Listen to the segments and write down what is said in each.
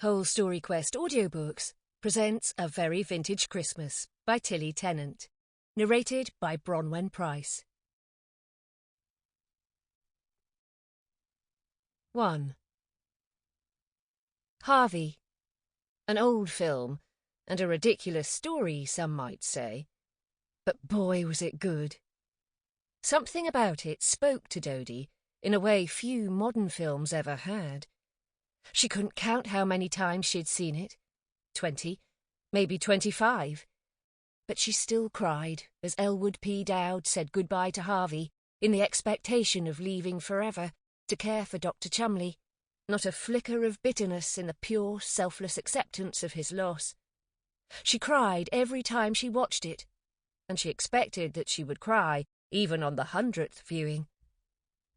Whole Story Quest Audiobooks presents A Very Vintage Christmas by Tennant, narrated by Bronwen Price. 1. Harvey. An old film, and a ridiculous story, some might say. But boy, was it good. Something about it spoke to Dodie in a way few modern films ever had. She couldn't count how many times she'd seen it. 20, maybe 25. But she still cried as Elwood P. Dowd said goodbye to Harvey in the expectation of leaving forever to care for Dr. Chumley, not a flicker of bitterness in the pure, selfless acceptance of his loss. She cried every time she watched it, and she expected that she would cry even on the 100th viewing.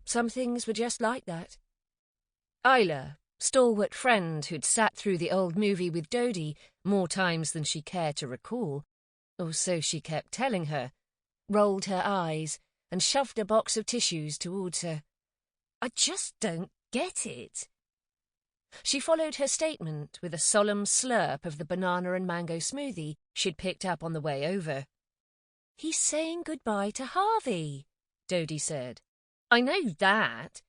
Some things were just like that. Isla, stalwart friend who'd sat through the old movie with Dodie more times than she cared to recall, or so she kept telling her, rolled her eyes and shoved a box of tissues towards her. "I just don't get it." She followed her statement with a solemn slurp of the banana and mango smoothie she'd picked up on the way over. "He's saying goodbye to Harvey," Dodie said. "I know that.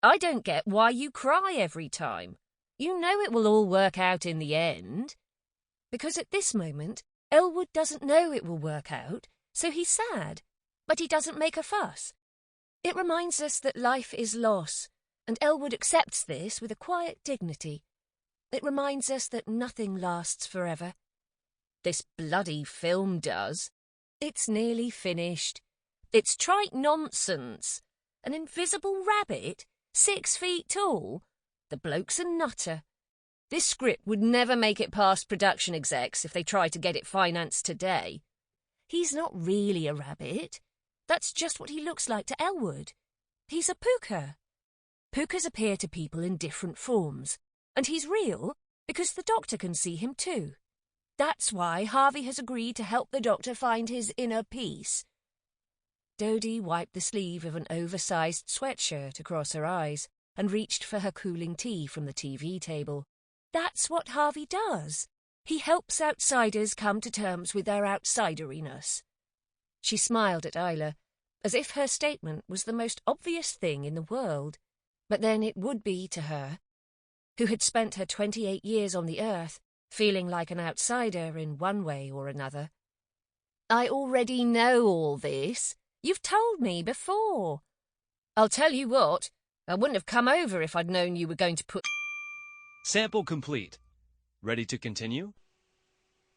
I don't get why you cry every time. You know it will all work out in the end." Because at this moment, Elwood doesn't know it will work out, so he's sad, but he doesn't make a fuss. It reminds us that life is loss, and Elwood accepts this with a quiet dignity. It reminds us that nothing lasts forever. This bloody film does. It's nearly finished. It's trite nonsense. An invisible rabbit? 6 feet tall? The bloke's a nutter. This script would never make it past production execs if they tried to get it financed today. He's not really a rabbit. That's just what he looks like to Elwood. He's a puka. Pukas appear to people in different forms, and he's real because the doctor can see him too. That's why Harvey has agreed to help the doctor find his inner peace. Dodie wiped the sleeve of an oversized sweatshirt across her eyes and reached for her cooling tea from the TV table. That's what Harvey does. He helps outsiders come to terms with their outsideriness. She smiled at Isla, as if her statement was the most obvious thing in the world. But then it would be to her, who had spent her 28 years on the earth feeling like an outsider in one way or another. "I already know all this. You've told me before. I'll tell you what, I wouldn't have come over if I'd known you were going to put..." Sample complete. Ready to continue?